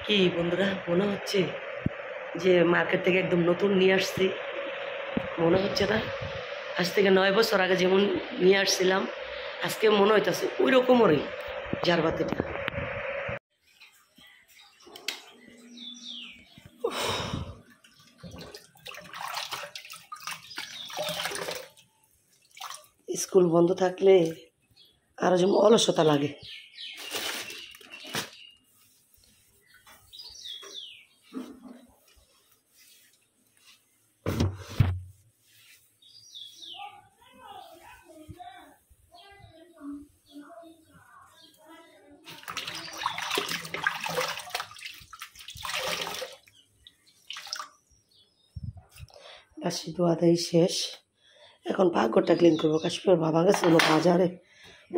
কি বন্ধুরা মনে হচ্ছে যে মার্কেট থেকে একদম নতুন নিয়ে আসছি? মনে হচ্ছে না? আজ থেকে 9 বছর আগে যেমন নিয়ে আসছিলাম আজকে মনে হইতেছে ওই রকমেরই ঝাড়বাতিটা। স্কুল বন্ধ থাকলে আরও যেমন অলসতা লাগে। বাসি দোয়াদাই শেষ, এখন পাকঘরটা ক্লিন করবো। কাশ্মীর বাবা গেছিল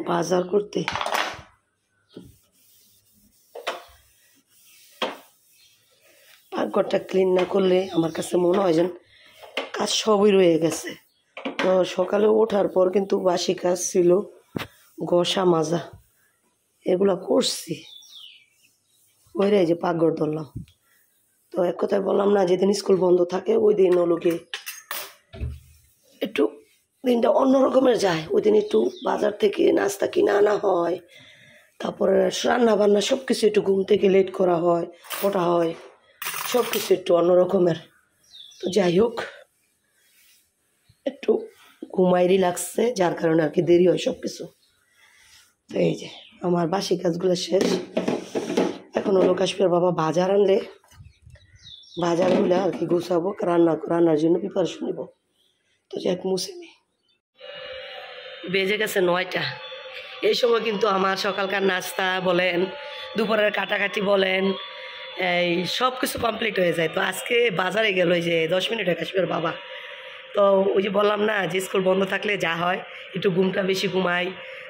বাজার করতে। পাকঘরটা ক্লিন না করলে আমার কাছে মনে হয় যেন কাজ সবই রয়ে গেছে। তো সকালে ওঠার পর কিন্তু বাসি কাজ ছিল, ঘষা মাজা এগুলো করছি, ওই রে যে পাকঘর ধরলাম। তো এক কথায় বললাম না, যেদিন স্কুল বন্ধ থাকে ওই দিন ওলোকে একটু দিনটা অন্যরকমের যায়। ওই দিন একটু বাজার থেকে নাস্তা কিনে আনা হয়, তারপরে রান্না বান্না সব কিছু একটু ঘুম থেকে লেট করা হয়, ওঠা হয়, সব কিছু একটু অন্যরকমের। তো যাই হোক, একটু ঘুমাইরই লাগছে, যার কারণে আর কি দেরি হয় সব কিছু। তো এই যে আমার বাসি কাজগুলো শেষ। এখন হলো কাশ্মীর বাবা বাজার আনলে বাজারগুলো আর কি গুছাবো, রান্নার জন্য প্রিপারেশন নিব। তো যাক মুছে নিই। বেজে গেছে 9টা। এই সময় কিন্তু আমার সকালকার নাস্তা বলেন, দুপুরের কাটাকাটি বলেন, এই সব কিছু কমপ্লিট হয়ে যায়। তো আজকে বাজারে গেল ওই যে 10 মিনিটে কাশ্মীর বাবা। তো ওই যে বললাম না যে স্কুল বন্ধ থাকলে যা হয়, একটু ঘুমটা বেশি ঘুমাই,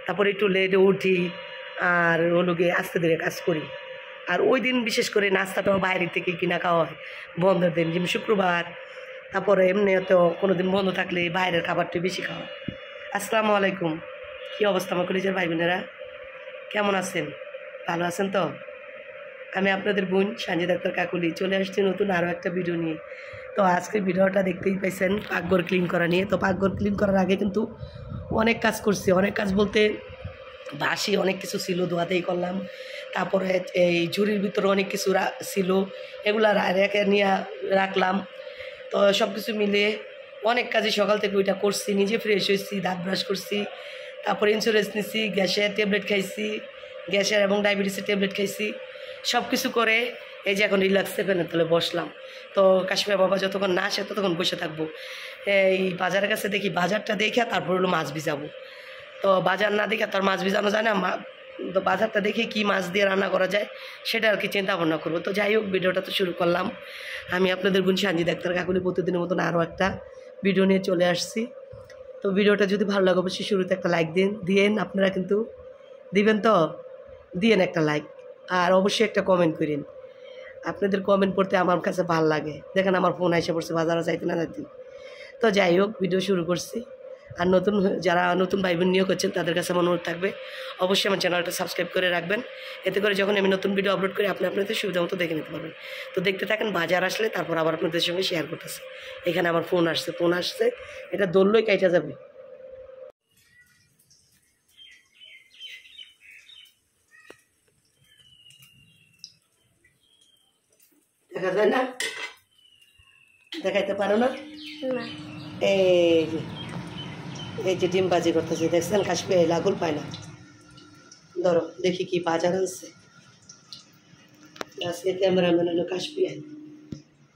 তারপরে একটু লেটে উঠি, আর হলো গিয়ে আস্তে ধীরে কাজ করি। আর ওই দিন বিশেষ করে নাস্তাটাও বাইরের থেকে কিনা খাওয়া হয় বন্ধের দিন, যেমন শুক্রবার। তারপরে এমনিতে কোনো দিন বন্ধ থাকলে বাইরের খাবারটা বেশি খাওয়া। আসসালামু আলাইকুম, কী অবস্থা আমার কলেজের ভাই বোনেরা? কেমন আছেন? ভালো আছেন তো? আমি আপনাদের বোন সানজিদা আক্তার কাকুলি চলে আসছি নতুন আরও একটা ভিডিও নিয়ে। তো আজকের ভিডিওটা দেখতেই পাইছেন পাকঘর ক্লিন করা নিয়ে। তো পাকঘর ক্লিন করার আগে কিন্তু অনেক কাজ করছি, অনেক কাজ বলতে বাসি অনেক কিছু ছিল, ধোয়াতেই করলাম। তারপরে এই ঝুড়ির ভিতরে অনেক কিছু ছিল, এগুলা রেখে নিয়ে রাখলাম। তো সব কিছু মিলিয়ে অনেক কাজই সকাল থেকে ওইটা করছি, নিজে ফ্রেশ হয়েছি, দাঁত ব্রাশ করছি, তারপরে ইন্স্যুরেন্স নিছি, গ্যাসের ট্যাবলেট খাইছি, গ্যাসের এবং ডায়াবেটিসের ট্যাবলেট খাইছি। সব কিছু করে এই যে এখন রিল্যাক্সে ফ্যানের তলে বসলাম। তো কাশ্মীর বাবা যতক্ষণ না আসে ততক্ষণ বসে থাকবো। এই বাজারের কাছে দেখি, বাজারটা দেখে তারপর হলো মাছ ভিজাবো। তো বাজার না দেখে তার মাছ ভিজানো যায় না, তো বাজারটা দেখে কি মাছ দিয়ে রান্না করা যায় সেটা আর কি চিন্তা ভাবনা করবো। তো যাই হোক, ভিডিওটা তো শুরু করলাম। আমি আপনাদের বোন সানজিদা আক্তার কাকুলি প্রতিদিনের মতন আরও একটা ভিডিও নিয়ে চলে আসছি। তো ভিডিওটা যদি ভালো লাগে অবশ্যই শুরুতে একটা লাইক দিয়েন। আপনারা কিন্তু দিবেন তো? দিয়েন একটা লাইক, আর অবশ্যই একটা কমেন্ট করেন। আপনাদের কমেন্ট পড়তে আমার কাছে ভালো লাগে। দেখেন আমার ফোন এসে পড়ছে, বাজারে যাইতে না যাইতে। তো যাই হোক, ভিডিও শুরু করছি। আর যারা নতুন ভাই বোন নিয়োগ করছেন তাদের কাছে আমার অনুরোধ থাকবে অবশ্যই আমার চ্যানেলটা সাবস্ক্রাইব করে রাখবেন। এতে করে যখন আমি নতুন ভিডিও আপলোড করি আপনি আপনাদের সুবিধা মতো দেখে নিতে পারবেন। তো দেখতে থাকেন, বাজার আসলে তারপর আবার আপনাদের সঙ্গে শেয়ার করতেছি। এখানে আমার ফোন আসছে, এটা দৌড়লই কাইটা যাবে। দেখা যায় না? দেখাইতে পারো না? এই যে ডিম বাজি করতেছে, দেখছেন? কাশ্মীর লাগুল পায় না। ধরো দেখি কি বাজার আনছে। আজকে ক্যামেরাম্যান হলো কাশ্মীর।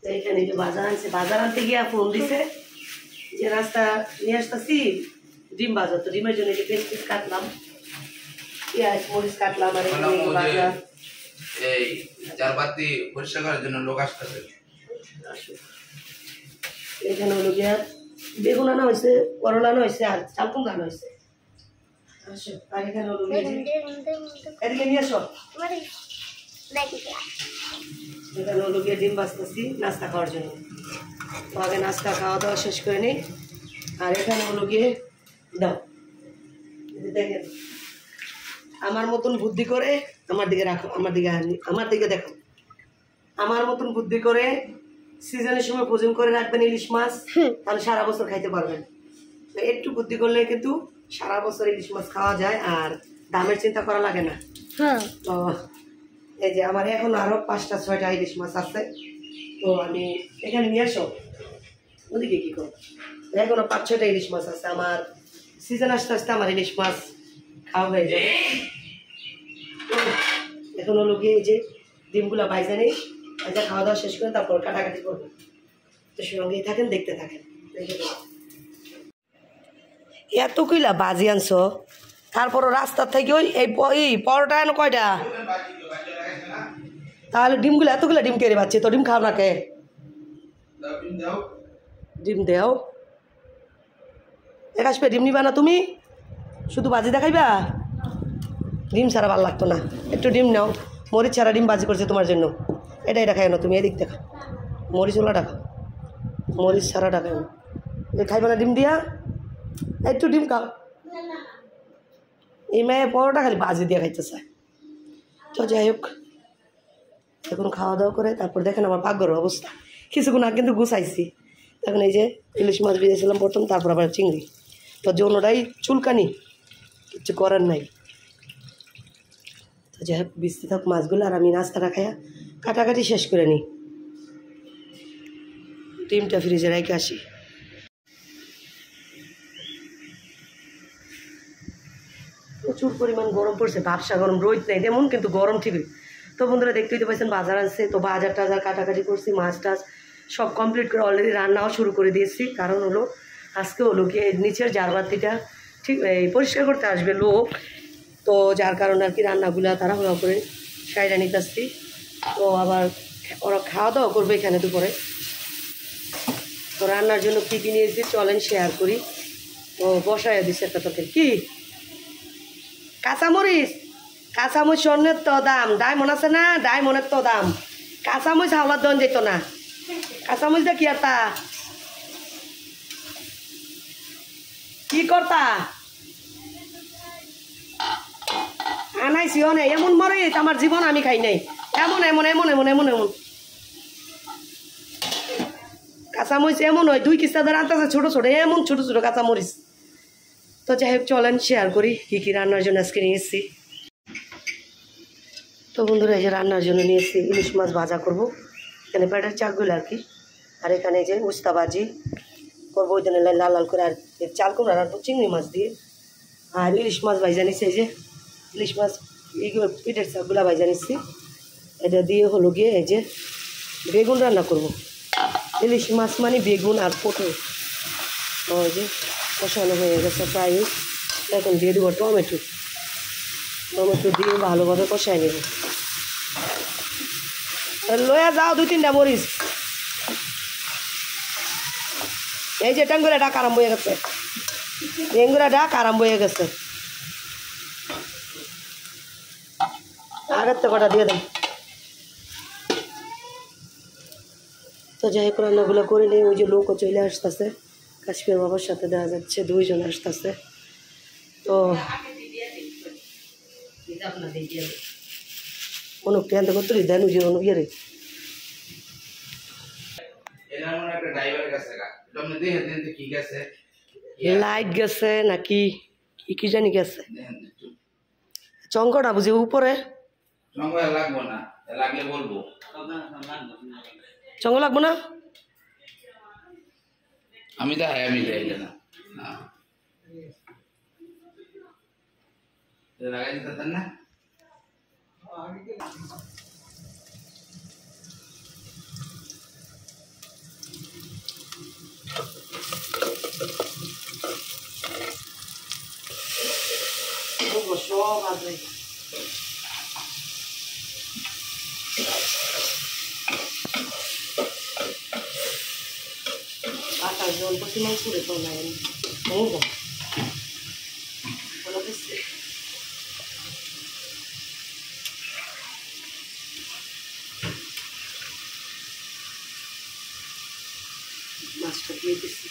তো এখানে যে বাজার আনছে, বাজার আনতে গিয়া ফোন দিছে যে রাস্তা নিয়ে আসতেছি ডিম বাজার। তো ডিমের জন্য যে পেঁয়াজ কাটলাম, পেঁয়াজ মরিচ কাটলাম, আর বাজার এই চারপাতি পরিষ্কার করার জন্য লোক আসতেছে। এখানে হলো গিয়া বেগুন আনা হয়েছে, করলা আনা হয়েছে, আর চাল কুমড়া আনা হয়েছে। আর এখানে হলো এদিকে নিয়ে আসো। এখানে হলো গিয়ে ডিম বাজতেছি নাস্তা খাওয়ার জন্য। তো আগে নাস্তা খাওয়া দাওয়া শেষ করে নিই। আর এখানে হলো গিয়ে দাও, দেখেন আমার মতন বুদ্ধি করে আমার দিকে রাখো, আমার দিকে দেখো। আমার মতন বুদ্ধি করে সিজনের সময় প্রয়োজন করে রাখবেন ইলিশ মাছ, তাহলে সারা বছর খাইতে পারবেন। তো একটু বুদ্ধি করলে কিন্তু সারা বছর ইলিশ মাছ খাওয়া যায়, আর দামের চিন্তা করা লাগে না। তো এই যে আমার এখন আরো 5টা 6টা ইলিশ মাছ আছে, তো আমি এখানে নিয়ে আসো, ওদিকে কি করবো, এখনো 5-6টা ইলিশ মাছ আছে। আমার সিজন আসতে আসতে আমার ইলিশ মাছ খাওয়া হয়ে যাবে। এখন হলো গিয়ে এই যে ডিমগুলো বাইজা নেই, বাইজা খাওয়া দাওয়া শেষ করে তারপর কাটাকাটি করবো। তো সঙ্গেই থাকেন, দেখতে থাকেন। এত কইলা বাজি আনছো, তারপরও রাস্তার থেকে ওই এই পরোটা এনে কয়টা? তাহলে ডিমগুলো এতগুলো ডিম কেড়ে পাচ্ছে, তো ডিম খাও না কে? ডিম দেও এক আসবে, ডিম নিবা না তুমি? শুধু বাজি দেখাইবা? ডিম ছাড়া ভালো লাগতো না, একটু ডিম নাও। মরিচ ছাড়া ডিম বাজি করছে তোমার জন্য, এটা খাই না তুমি, এদিক দেখা মরিচ ওলা ডাকা, মরিচ ছাড়া ডাকা খাইবা না ডিম দিয়া? একটু ডিম খাও। এই মেয়ে পরোটা খালি বাজি দিয়ে খাইতে চায়। তো যাই হোক, এখন খাওয়া দাওয়া করে তারপর দেখেন আমার পাকঘরের অবস্থা। কিছুক্ষণ আগে কিন্তু গুছাইছি, এখন এই যে ইলিশ মাছ ভেজেছিলাম প্রথম, তারপর আবার চিংড়ি, তো যৌনটাই চুলকানি, কিছু করার নাই। তো যাই হোক, বিস্তি থাক মাছগুলো, আর আমি নাস্তাটা খাইয়া কাটাকাটি শেষ করে নিই। ডিমটা ফ্রিজে রেখে আসি। প্রচুর পরিমাণ গরম পড়ছে, ভাবসা গরম, রোদ নেই তেমন, কিন্তু গরম ঠিকই। তো বন্ধুরা দেখতেই তো পাচ্ছেন বাজার আনছে, তো বাজার টাজার কাটাকাটি করছি, মাছ টাছ সব কমপ্লিট করে অলরেডি রান্নাও শুরু করে দিয়েছি। কারণ হলো আজকে হলো গিয়ে নিচের জারবাতিটা ঠিক এই পরিষ্কার করতে আসবে লোক, তো যার কারণে আর কি রান্নাগুলো তাড়াহুড়া করে সাইডা নিতে আসছি। তো আবার ওরা খাওয়া দাওয়া করবে এখানে দুপুরে। তো রান্নার জন্য কী কী নিয়েছি চলেন শেয়ার করি। তো বসায় দিচ্ছে একটা তরকারি, কি কাঁচামরিচ, কাঁচামরিচ স্বর্ণের তো দাম, ডায়মন্ড আছে না, ডায়মন্ডের তো দাম। কাঁচামরিচ হাওলার দন যেত না, কাঁচামরিচ দা কি আর তা কি করতা আনাইছি অনে এমন মরিচ আমার জীবন আমি খাই নাই, এমন এমন এমন এমন এমন এমন কাঁচামরিচ এমন হয় 2 কিস্তা ধরে আনতেছে ছোটো ছোটো, এমন ছোটো ছোটো কাঁচামরিচ। তো যাই হোক চলেন শেয়ার করি কী কী রান্নার জন্য আজকে নিয়ে এসেছি। তো বন্ধুরা এই যে রান্নার জন্য নিয়েছি ইলিশ মাছ ভাজা করব, এখানে ব্যাটার চাকগুলো আর কি, আর এখানে যে উস্তা ভাজি করবো, ওই জন্য লাল লাল করে, আর চাল কুমড়া রাখবো চিংড়ি মাছ দিয়ে, আর ইলিশ মাছ ভাজা নিচ্ছি। এই যে ইলিশ মাছ এইগুলো পিঠের চাকগুলো ভাজা নিচ্ছি, এটা দিয়ে হলো গিয়ে এই যে বেগুন রান্না করব। ইলিশ মাছ মানে বেগুন আর পটল। ওই যে কষানো হয়ে গেছে প্রায়, এখন দিয়ে দেবো টমেটো, টমেটো দিয়ে ভালোভাবে কষাই নেব। লয়া যাও 2-3টা মরিচ, এই যে ট্যাঙ্গুরা ডাক আরম্ভ হয়ে গেছে, ট্যাঙ্গুরা ডাক আরম্ভ হয়ে গেছে, আগের তো কটা দিয়ে দেন। তো যাই হোক রান্নাগুলো করে নিই। ওই যে লোকও চলে আসতেছে, কাশ্মীর বাবার সাথে দেখা যাচ্ছে 2 জন আসতেছে। তো অনুপ টেন করতে দেন ওই যে অনু ইয়ে লাইট গেছে নাকি কি জানি গেছে, চঙ্কটা বুঝি উপরে চঙ্গ লাগবো না, আমি তো আমি যাই না লাগাই দিতেন না। সব আছে আটা জল পছি মাংস করে তো নাই বলবো বলো দিচ্ছে। মাছটা দিয়ে দিচ্ছি,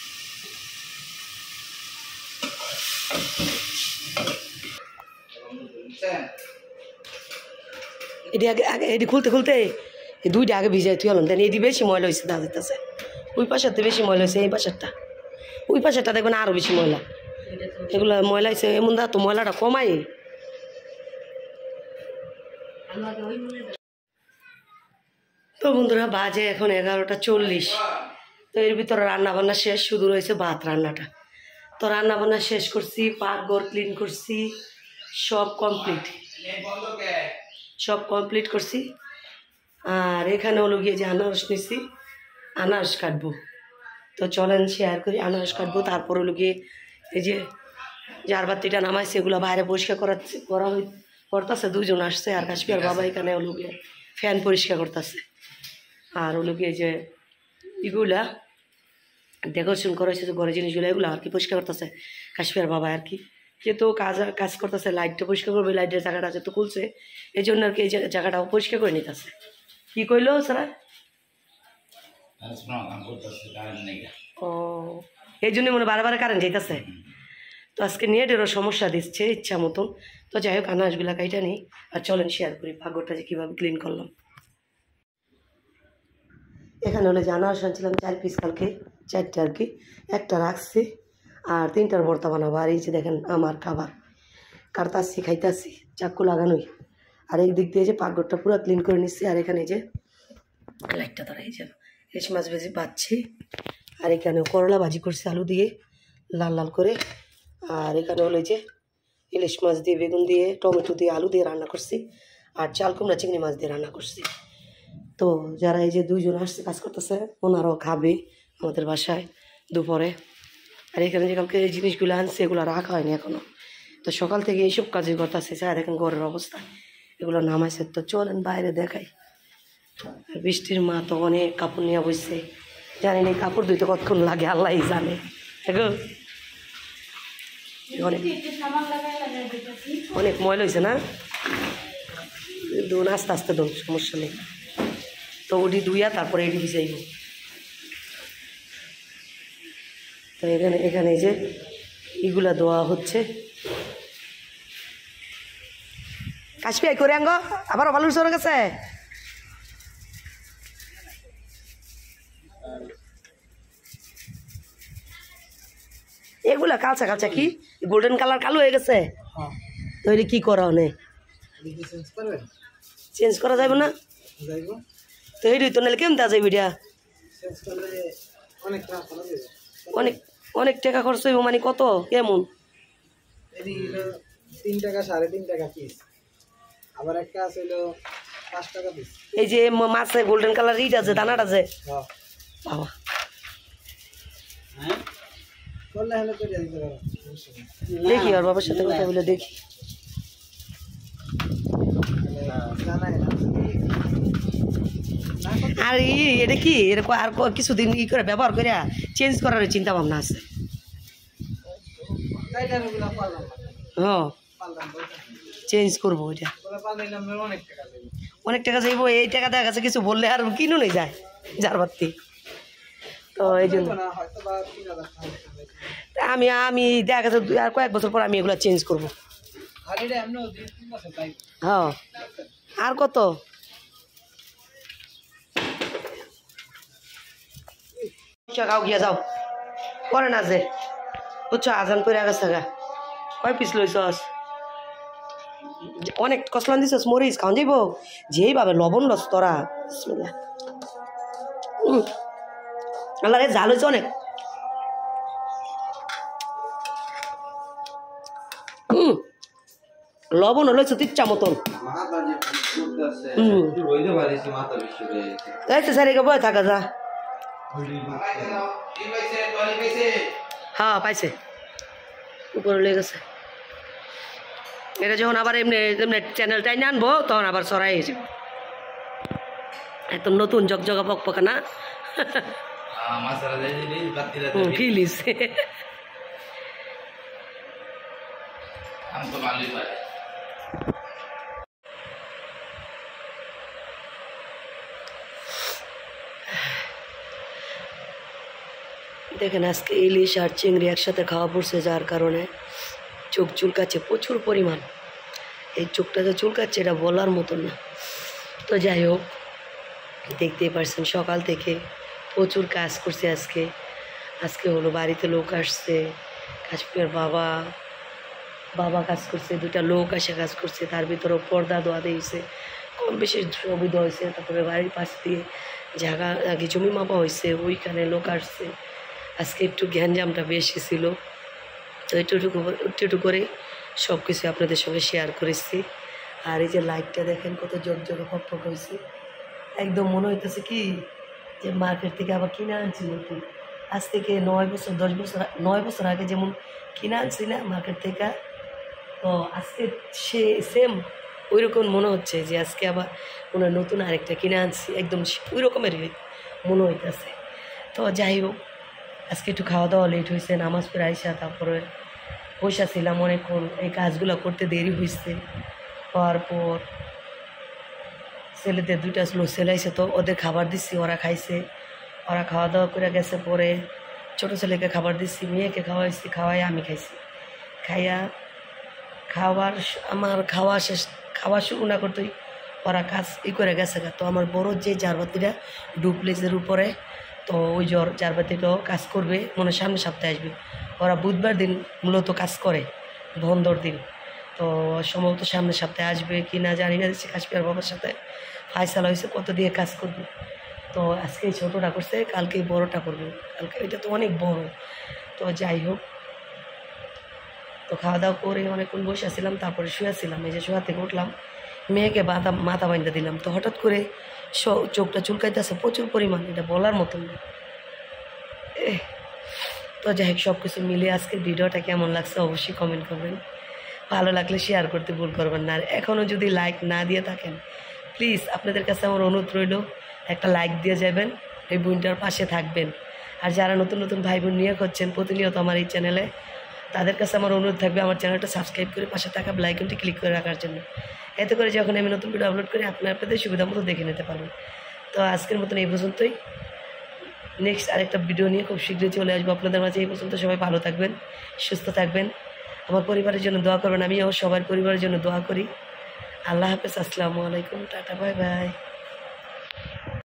এটি আগে আগে এটি খুলতে খুলতে এই দুইটা আগে ভিজাই তুই হলাম দেন এটি বেশি ময়লা হয়েছে দেখা যেতেছে ওই পাশেরটা বেশি ময়লা হয়েছে এই পাশেরটা ওই পাশেরটা দেখবেন আরও বেশি ময়লা এগুলো ময়লা হয়েছে এমন দা তো ময়লাটা কমাই তো বন্ধুরা বাজে এখন 11:40 তো এর ভিতরে রান্নাবান্না শেষ শুধু রয়েছে ভাত রান্নাটা তো রান্নাবান্না শেষ করছি পাকঘর ক্লিন করছি সব কমপ্লিট করছি আর এখানে হলো গিয়ে যে আনারস নিছি আনারস কাটবো তো চলেন শেয়ার করি আনারস কাটবো তারপর হলো গিয়ে এই যে ঝাড়বাতিটা নামাইছে এগুলো বাইরে পরিষ্কার করতেছে দুজন আসছে আর কাশ্মীর বাবা এখানে হলো গিয়ে ফ্যান পরিষ্কার করতেছে আর হলো গিয়ে যে এগুলা ডেকোরেশন করেছে যে ঘরের জিনিসগুলো এগুলো আর কি পরিষ্কার করতেছে কাশ্মীর বাবা আর কি যেহেতু কাজ করতেছে লাইটটা পরিষ্কার করবে লাইটের জায়গাটা যেহেতু খুলছে এই জন্য আর কি এই জায়গাটাও পরিষ্কার করে নিতেছে কি কইলো স্যার ও এই জন্য মনে বারে কারেন্ট যাইতেছে তো আজকে নেটেরও সমস্যা দিচ্ছে ইচ্ছা মতন তো যাই হোক আনাজগুলা কাইটা নিই আর চলেন শেয়ার করি ভাগ্যটা যে কীভাবে ক্লিন করলাম এখানে হলে যে আনারস আনছিলাম 4 পিস কালকে 4টা আর কি একটা রাখছি আর 3টার ভর্তা বানাবো আর এই যে দেখেন আমার খাবার কাটতাছি খাইতাছি চাকু লাগানোই আর এই দিক দিয়ে যে পাকঘরটা পুরো ক্লিন করে নিচ্ছি আর এখানে যে লাইটটা ধরা এই যে ইলিশ মাছ ভেজে পাচ্ছি আর এখানে করলা ভাজি করছি আলু দিয়ে লাল লাল করে আর এখানে হলো যে ইলিশ মাছ দিয়ে বেগুন দিয়ে টমেটো দিয়ে আলু দিয়ে রান্না করছি আর চাল কুমড়া চিংড়ি মাছ দিয়ে রান্না করছি তো যারা এই যে দুইজন আসছে কাজ করতেছে ওনারাও খাবে আমাদের বাসায় দুপুরে আর এখানে যে কালকে এই জিনিসগুলো আনছে এগুলো রাখা হয়নি এখনও তো সকাল থেকে এইসব কাজই করতেছে স্যার দেখেন ঘরের অবস্থা এগুলো নামাইছে তো চলেন বাইরে দেখাই আর বৃষ্টির মা তো অনেক কাপড় নিয়ে বসছে জানি না কাপড় ধুইতে কতক্ষণ লাগে আল্লাহই জানে দেখো অনেক ময়লা হয়েছে না দোন আস্তে আস্তে দোন সমস্যা নেই তো ওটি ধুইয়া তারপরে এটি ভিজাইব তো এখানে যে এগুলা দেওয়া হচ্ছে কাশ্মীর করে আঙ্গ আবার ভালো সরে গেছে এগুলা কালচা কি গোল্ডেন কালার কালো হয়ে গেছে তো এটা কি করা অনেক চেঞ্জ করা যাবে না তো এইটাই তো নাহলে কেমন যাইব এটা অনেক টাকা খরচ হইব মানে কত কেমন 3 টাকা 3.5 টাকা পিস আবার একটা আছে হলো 5 টাকা পিস এই যে মাছে গোল্ডেন কালার ইট আছে দানাটা আছে বাবা হ্যাঁ বললে হলো করে দিতে পারো দেখি আর বাবার সাথে কথা বলে দেখি জানাই না আর এটা কি এরকম আর কিছুদিন ই করে ব্যবহার করে চেঞ্জ করার চিন্তা ভাবনা আছে হ্যাঁ চেঞ্জ করবো ওইটা অনেক টাকা যাইব এই টাকা দেখা গেছে কিছু বললে আর কিনো নেই যায় ঝাড়বাতি তো এই জন্য আমি দেখা গেছে আর কয়েক বছর পর আমি এগুলো চেঞ্জ করবো হ্যাঁ আর কত গাও গিয়া যাও করে না যে বুঝছো আজান করে গেছে গা কয় পিস লইছস অনেক কসলান দিছস মরিচ খাওয়া যাইব যেইভাবে লবণ লস তোরা আল্লাহ রে জাল হয়েছে অনেক লবণ হয়েছে ইচ্ছা মতন স্যার একে বয়ে থাকা যা হ্যাঁ পাইছে উপরে লেগে গেছে এটা যখন আবার এমনি এমনি চ্যানেলটাই নিয়ে আনবো তখন আবার সরাই হয়ে যাবে একদম নতুন জগজগা পকপকা না ফিলিস দেখেন আজকে ইলিশ আর চিংড়ি একসাথে খাওয়া পড়ছে যার কারণে চোখ চুলকাচ্ছে প্রচুর পরিমাণ এই চোখটা যে চুলকাচ্ছে এটা বলার মতন না তো যাই হোক দেখতেই পারছেন সকাল থেকে প্রচুর কাজ করছি আজকে। আজকে হলো বাড়িতে লোক আসছে, কাশ্মীর বাবা কাজ করছে, 2টা লোক এসে কাজ করছে, তার ভিতরেও পর্দা দেওয়া দিয়েছে, কম বেশি ছবি দেওয়া হয়েছে। তারপরে বাড়ির পাশ দিয়ে জায়গা আগে জমি মাপা হয়েছে, ওইখানে লোক আসছে। আজকে একটু গ্যাঞ্জামটা বেশি ছিল, তো একটু করে সব কিছু আপনাদের সঙ্গে শেয়ার করেছি। আর এই যে লাইটটা দেখেন কত জগজগে ফকফক হয়েছে, একদম মনে হইতেছে কি যে মার্কেট থেকে আবার কিনে আনছি নতুন। আজ থেকে 9 বছর আগে যেমন কিনে আনছি না মার্কেট থেকে, তো আজকে সেম ওই রকম মনে হচ্ছে যে আজকে আবার মনে হয় নতুন আরেকটা কিনে আনছি, একদম ওই রকমেরই মনে হইতেছে। তো যাই হোক, আজকে একটু খাওয়া দাওয়া লেট হয়েছে, নামাজ পড়ে আইসা তারপরে বসেছিলাম অনেকক্ষণ, এই কাজগুলো করতে দেরি হয়েছে। হওয়ার পর ছেলেদের 2টা ছেলে আইসে, তো ওদের খাবার দিচ্ছি, ওরা খাইছে, ওরা খাওয়া দাওয়া করে গেছে। পরে ছোটো ছেলেকে খাবার দিচ্ছি, মেয়েকে খাওয়াইছি, খাওয়াই আমি খাইছি। আমার খাওয়া শুরু না করতেই ওরা কাজ করে গেছে। তো আমার বড় যে জারবাতিটা ডুপ্লেক্সের উপরে, তো ওই জারবাতিটাও কাজ করবে, মনে সামনে সপ্তাহে আসবে। ওরা বুধবার দিন মূলত কাজ করে, বন্ধর দিন। তো সম্ভবত সামনের সপ্তাহে আসবে কি না জানি না, কাশ্মীর বাবার সাথে ফাইসালা হয়েছে কত দিয়ে কাজ করবে। তো আজকে এই ছোটোটা করছে, কালকে বড়োটা করবে, কালকে এটা তো অনেক বড়। তো যাই হোক, তো খাওয়া দাওয়া করে অনেকক্ষণ বসে আসছিলাম, তারপরে শুয়েছিলাম। এই যে শোয়া থেকে উঠলাম, মেয়েকে মাথা বাঁধা দিলাম, তো হঠাৎ করে চোখটা চুলকাইতেছে প্রচুর পরিমাণ, এটা বলার মতন না। তো যাই হোক, সব কিছু মিলে আজকের ভিডিওটা কেমন লাগছে অবশ্যই কমেন্ট করবেন, ভালো লাগলে শেয়ার করতে ভুল করবেন না। আর এখনও যদি লাইক না দিয়ে থাকেন, প্লিজ আপনাদের কাছে আমার অনুরোধ রইল, একটা লাইক দিয়ে যাবেন, এই বোনটার পাশে থাকবেন। আর যারা নতুন নতুন ভাই বোন নিয়ে করছেন প্রতিনিয়ত আমার এই চ্যানেলে, তাদের কাছে আমার অনুরোধ থাকবে আমার চ্যানেলটা সাবস্ক্রাইব করে পাশে থাকা বেল আইকনটি ক্লিক করে রাখার জন্য। এতে করে যখন আমি নতুন ভিডিও আপলোড করি আপনাদের সুবিধা মতো দেখে নিতে পারবেন। তো আজকের মতন এই পর্যন্তই, নেক্সট আরেকটা ভিডিও নিয়ে খুব শীঘ্রই চলে আসবো আপনাদের মাঝে। এই পর্যন্ত সবাই ভালো থাকবেন, সুস্থ থাকবেন, আমার পরিবারের জন্য দোয়া করবেন, আমিও সবার পরিবারের জন্য দোয়া করি। আল্লাহ হাফেজ, আসসালামু আলাইকুম, টাটা, বাই বাই।